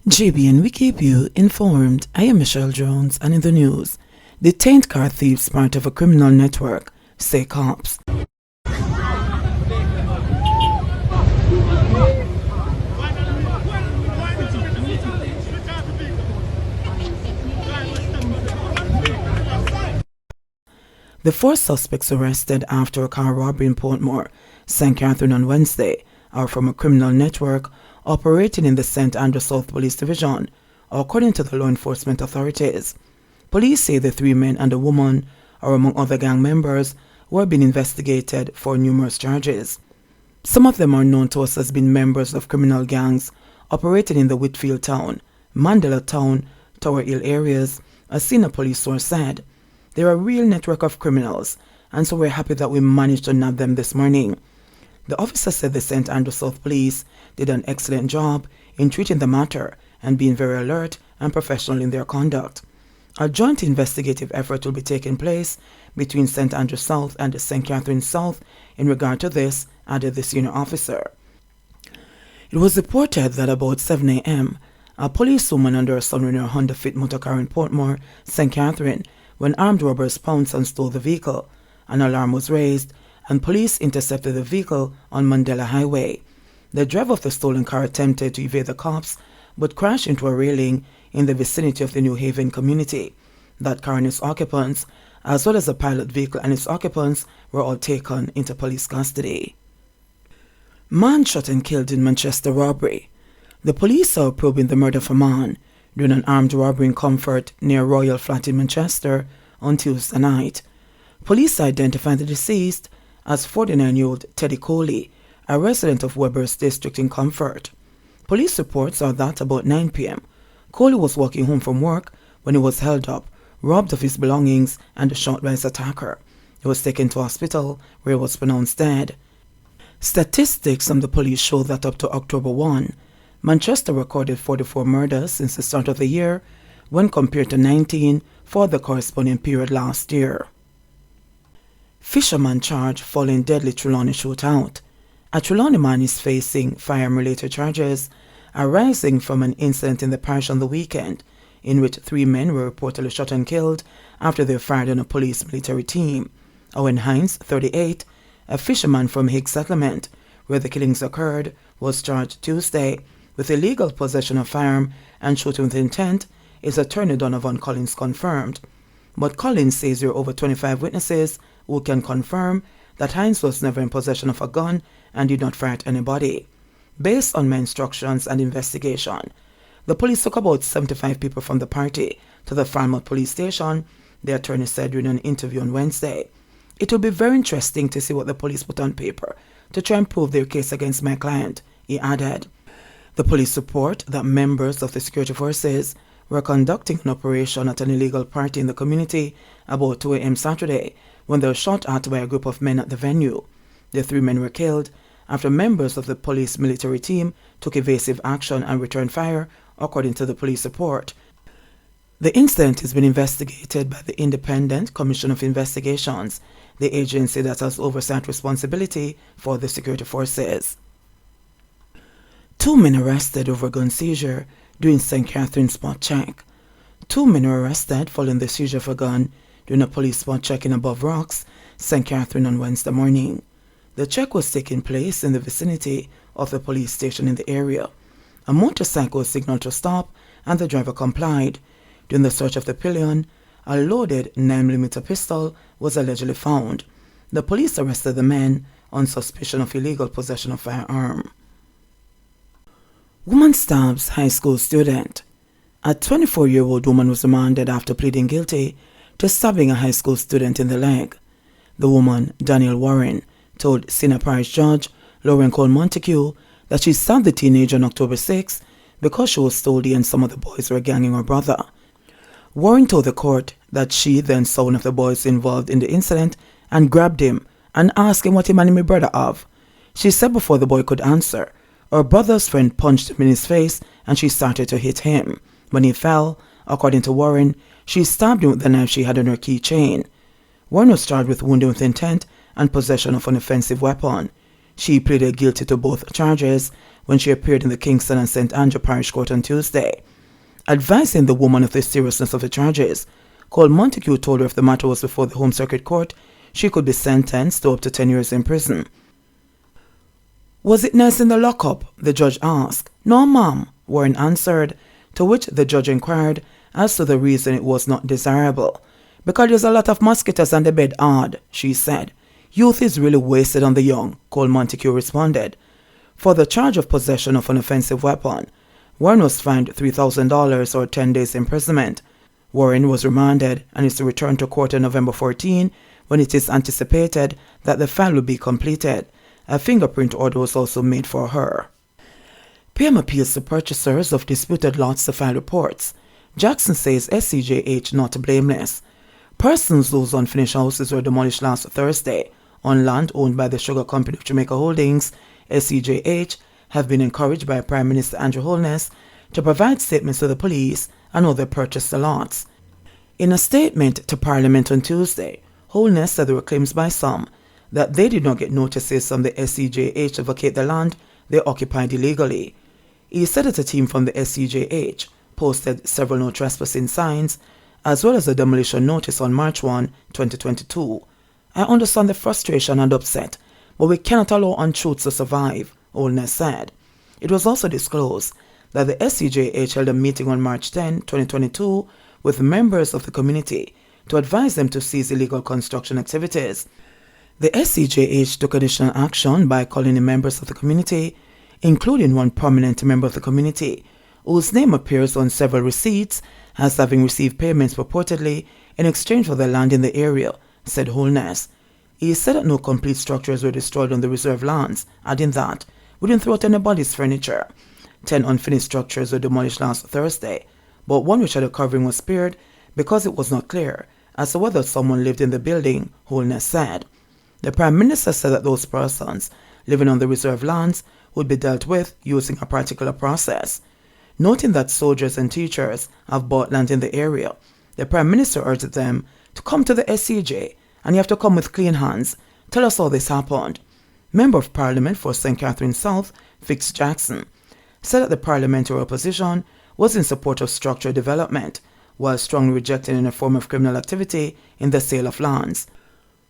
JBN, we keep you informed. I am Michelle Jones, and in the news, detained car thieves part of a criminal network, say cops. The four suspects arrested after a car robbery in Portmore, St. Catherine on Wednesday are from a criminal network operating in the St. Andrew South Police Division, according to the law enforcement authorities. Police say the three men and a woman are among other gang members who are being investigated for numerous charges. Some of them are known to us as being members of criminal gangs operating in the Whitfield Town, Mandela Town, Tower Hill areas, a senior police source said. They're a real network of criminals, and so we're happy that we managed to nab them this morning. The officer said the St. Andrew South Police did an excellent job in treating the matter and being very alert and professional in their conduct. A joint investigative effort will be taking place between St. Andrew South and St. Catherine South in regard to this, added the senior officer. It was reported that about 7 a.m., a policewoman under a sun in her Honda Fit motorcar in Portmore, St. Catherine, when armed robbers pounced and stole the vehicle. An alarm was raised, and police intercepted the vehicle on Mandela Highway. The driver of the stolen car attempted to evade the cops, but crashed into a railing in the vicinity of the New Haven community. That car and its occupants, as well as the pilot vehicle and its occupants, were all taken into police custody. Man shot and killed in Manchester robbery. The police are probing the murder of a man during an armed robbery in Comfort near Royal Flat in Manchester on Tuesday night. Police identified the deceased as 49-year-old Teddy Coley, a resident of Weber's district in Comfort. Police reports are that about 9 p.m., Coley was walking home from work when he was held up, robbed of his belongings, and shot by his attacker. He was taken to hospital where he was pronounced dead. Statistics from the police show that up to October 1, Manchester recorded 44 murders since the start of the year, when compared to 19 for the corresponding period last year. Fisherman charged following deadly Trelawney shootout. A Trelawney man is facing firearm-related charges arising from an incident in the parish on the weekend, in which 3 men were reportedly shot and killed after they fired on a police military team. Owen Hines, 38, a fisherman from Higgs Settlement, where the killings occurred, was charged Tuesday with illegal possession of firearm and shooting with intent. His attorney Donovan Collins confirmed. But Collins says there are over 25 witnesses who can confirm that Hines was never in possession of a gun and did not fire at anybody. Based on my instructions and investigation, the police took about 75 people from the party to the Falmouth police station, the attorney said during an interview on Wednesday. It will be very interesting to see what the police put on paper to try and prove their case against my client, he added. The police report that members of the security forces were conducting an operation at an illegal party in the community about 2 a.m. Saturday when they were shot at by a group of men at the venue. The 3 men were killed after members of the police military team took evasive action and returned fire, according to the police report. The incident has been investigated by the Independent Commission of Investigations, the agency that has oversight responsibility for the security forces. 2 men arrested over gun seizure during St. Catherine spot check. 2 men were arrested following the seizure of a gun during a police spot check in Above Rocks, St. Catherine on Wednesday morning. The check was taking place in the vicinity of the police station in the area. A motorcycle was signaled to stop and the driver complied. During the search of the pillion, a loaded 9mm pistol was allegedly found. The police arrested the men on suspicion of illegal possession of firearm. Woman stabs high school student. A 24-year-old woman was remanded after pleading guilty to stabbing a high school student in the leg. The woman, Danielle Warren, told Senior Parish Judge Lauren Cole Montague that she stabbed the teenager on October 6 because she was told he and some of the boys were ganging her brother. Warren told the court that she then saw one of the boys involved in the incident and grabbed him and asked him what he managed my brother of. She said before the boy could answer, her brother's friend punched him in his face and she started to hit him. When he fell, according to Warren, she stabbed him with the knife she had on her keychain. Warren was charged with wounding with intent and possession of an offensive weapon. She pleaded guilty to both charges, when she appeared in the Kingston and St. Andrew Parish Court on Tuesday. Advising the woman of the seriousness of the charges, Cole Montague told her if the matter was before the Home Circuit Court, she could be sentenced to up to 10 years in prison. "Was it nice in the lockup?" the judge asked. "No, ma'am," Warren answered, to which the judge inquired as to the reason it was not desirable. "Because there's a lot of mosquitoes on the bed hard," she said. "Youth is really wasted on the young," Cole Montague responded. For the charge of possession of an offensive weapon, Warren was fined $3,000 or 10 days imprisonment. Warren was remanded and is to return to court on November 14, when it is anticipated that the file will be completed. A fingerprint order was also made for her. PM appeals to purchasers of disputed lots to file reports. Jackson says SCJH not blameless. Persons whose unfinished houses were demolished last Thursday on land owned by the Sugar Company of Jamaica Holdings, SCJH, have been encouraged by Prime Minister Andrew Holness to provide statements to the police and how they purchased the lots. In a statement to Parliament on Tuesday, Holness said there were claims by some that they did not get notices from the SCJH to vacate the land they occupied illegally. He said that a team from the SCJH posted several no trespassing signs, as well as a demolition notice on March 1, 2022. "I understand the frustration and upset, but we cannot allow untruths to survive," Holness said. It was also disclosed that the SCJH held a meeting on March 10, 2022, with members of the community to advise them to cease illegal construction activities. The SCJH took additional action by calling in members of the community, including one prominent member of the community, whose name appears on several receipts as having received payments purportedly in exchange for their land in the area, said Holness. He said that no complete structures were destroyed on the reserve lands, adding that we didn't throw out anybody's furniture. 10 unfinished structures were demolished last Thursday, but one which had a covering was spared because it was not clear as to whether someone lived in the building, Holness said. The Prime Minister said that those persons living on the reserve lands would be dealt with using a particular process. Noting that soldiers and teachers have bought land in the area, the Prime Minister urged them to come to the SCJ, and you have to come with clean hands. Tell us how this happened. Member of Parliament for St. Catherine South, Fitz Jackson, said that the parliamentary opposition was in support of structural development, while strongly rejecting any form of criminal activity in the sale of lands.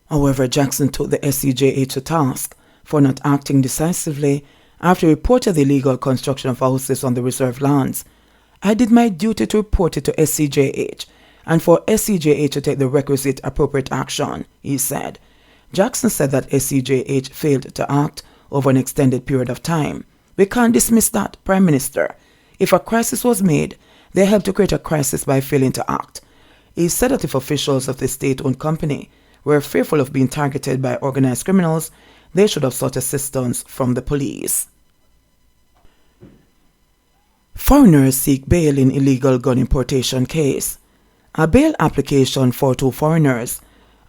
However, Jackson took the SCJH to task for not acting decisively after he reported the illegal construction of houses on the reserve lands. "I did my duty to report it to SCJH and for SCJH to take the requisite appropriate action," he said. Jackson said that SCJH failed to act over an extended period of time. "We can't dismiss that, Prime Minister. If a crisis was made, they helped to create a crisis by failing to act." He said that if officials of the state-owned company were fearful of being targeted by organized criminals, they should have sought assistance from the police. Foreigners seek bail in illegal gun importation case. A bail application for 2 foreigners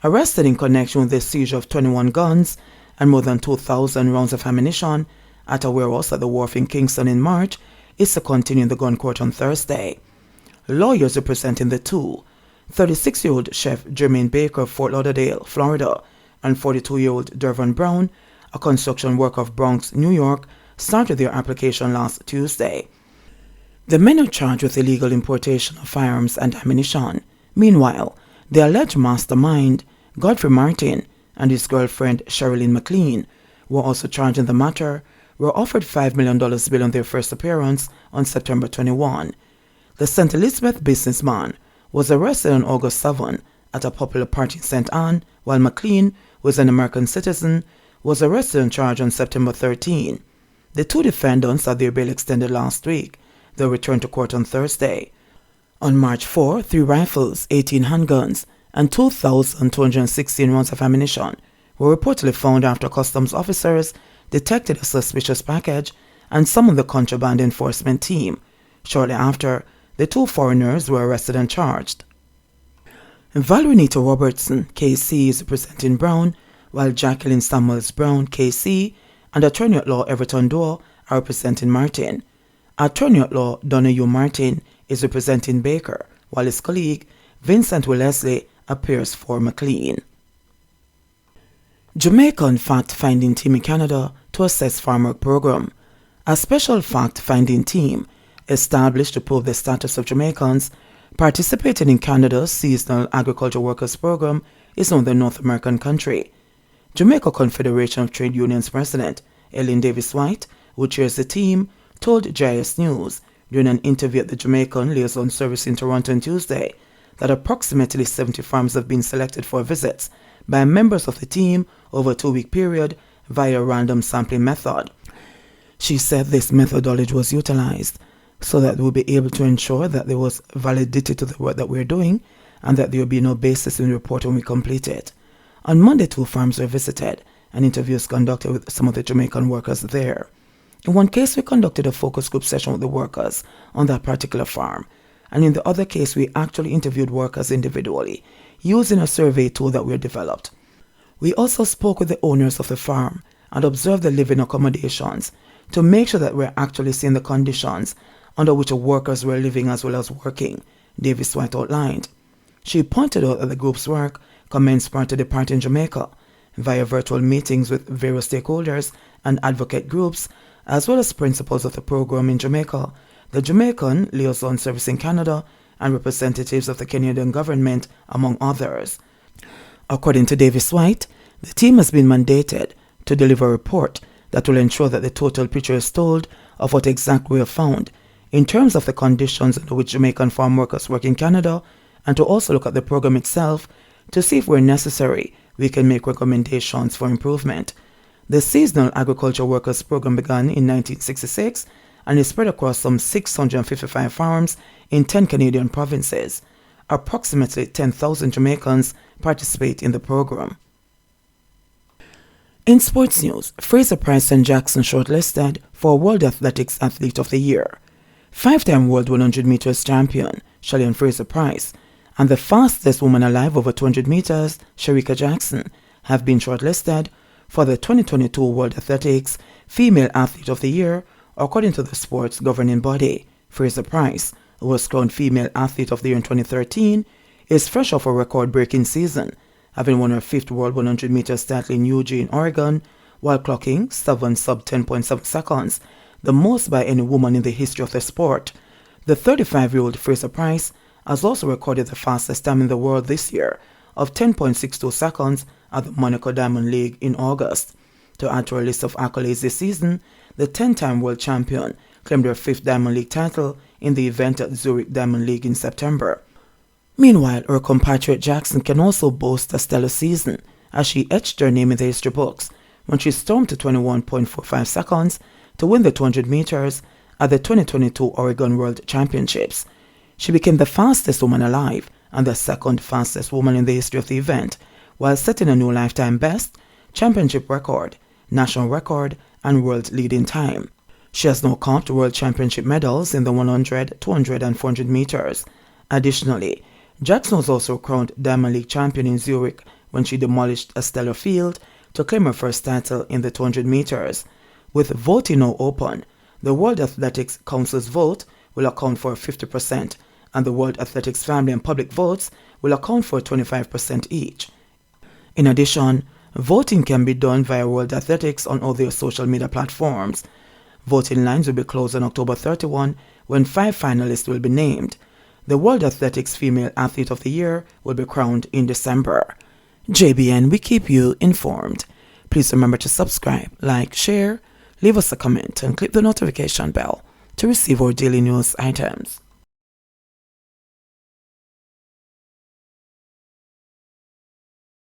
arrested in connection with the seizure of 21 guns and more than 2,000 rounds of ammunition at a warehouse at the wharf in Kingston in March is to continue in the gun court on Thursday. Lawyers representing the two, 36-year-old chef Jermaine Baker of Fort Lauderdale, Florida, and 42-year-old Dervon Brown, a construction worker of Bronx, New York, started their application last Tuesday. The men are charged with illegal importation of firearms and ammunition. Meanwhile, the alleged mastermind, Godfrey Martin, and his girlfriend, Sherilyn McLean, who are also charged in the matter, were offered $5 million bail on their first appearance on September 21. The St. Elizabeth businessman was arrested on August 7 at a popular party in St. Anne, while McLean, who is an American citizen, was arrested and charged on September 13. The two defendants had their bail extended last week. They returned to court on Thursday. On March 4, 3 rifles, 18 handguns, and 2,216 rounds of ammunition were reportedly found after customs officers detected a suspicious package and summoned the contraband enforcement team. Shortly after, the 2 foreigners were arrested and charged. Valerie Robertson, KC, is representing Brown, while Jacqueline Samuels Brown, KC, and attorney-at-law Everton Doe are representing Martin. Attorney-at-law Donahue Martin is representing Baker, while his colleague Vincent Wellesley appears for McLean. Jamaican fact-finding team in Canada to assess farm work program. A special fact-finding team established to prove the status of Jamaicans participating in Canada's Seasonal Agriculture Workers Program is known in the North American country. Jamaica Confederation of Trade Unions President Ellen Davis-White, who chairs the team, told JIS News during an interview at the Jamaican Liaison Service in Toronto on Tuesday that approximately 70 farms have been selected for visits by members of the team over a 2-week period via a random sampling method. She said this methodology was utilized so that we'll be able to ensure that there was validity to the work that we're doing and that there will be no basis in the report when we complete it. On Monday, 2 farms were visited and interviews conducted with some of the Jamaican workers there. In one case, we conducted a focus group session with the workers on that particular farm, and in the other case, we actually interviewed workers individually using a survey tool that we had developed. We also spoke with the owners of the farm and observed the living accommodations to make sure that we're actually seeing the conditions under which the workers were living as well as working, Davis-White outlined. She pointed out that the group's work commenced prior to departing Jamaica via virtual meetings with various stakeholders and advocate groups, as well as principals of the program in Jamaica, the Jamaican Liaison Service in Canada, and representatives of the Canadian government, among others. According to Davis-White, the team has been mandated to deliver a report that will ensure that the total picture is told of what exactly we have found in terms of the conditions under which Jamaican farm workers work in Canada, and to also look at the program itself to see if where necessary we can make recommendations for improvement. The Seasonal Agriculture Workers Program began in 1966 and is spread across some 655 farms in 10 Canadian provinces. Approximately 10,000 Jamaicans participate in the program. In sports news, Fraser-Pryce and Jackson shortlisted for World Athletics Athlete of the Year. 5-time World 100 meters champion Shalane Fraser-Pryce and the fastest woman alive over 200 meters, Shericka Jackson, have been shortlisted for the 2022 World Athletics Female Athlete of the Year, according to the sport's governing body. Fraser-Pryce, who was crowned Female Athlete of the Year in 2013, is fresh off a record-breaking season, having won her 5th World 100 meters title in Eugene, Oregon, while clocking 7 sub-10.7 seconds, the most by any woman in the history of the sport. The 35-year-old Fraser-Pryce has also recorded the fastest time in the world this year of 10.62 seconds at the Monaco Diamond League in August. To add to her list of accolades this season, the 10-time world champion claimed her 5th Diamond League title in the event at Zurich Diamond League in September. Meanwhile, her compatriot Jackson can also boast a stellar season as she etched her name in the history books when she stormed to 21.45 seconds to win the 200 meters at the 2022 Oregon World Championships. She became the fastest woman alive and the 2nd fastest woman in the history of the event, while setting a new lifetime best, championship record, national record, and world leading time. She has now comped world championship medals in the 100, 200, and 400 meters. Additionally, Jackson was also crowned Diamond League champion in Zurich when she demolished a stellar field to claim her first title in the 200 meters. With voting now open, the World Athletics Council's vote will account for 50%, and the World Athletics family and public votes will account for 25% each. In addition, voting can be done via World Athletics on all their social media platforms. Voting lines will be closed on October 31 when 5 finalists will be named. The World Athletics Female Athlete of the Year will be crowned in December. JBN, we keep you informed. Please remember to subscribe, like, share, leave us a comment, and click the notification bell to receive our daily news items.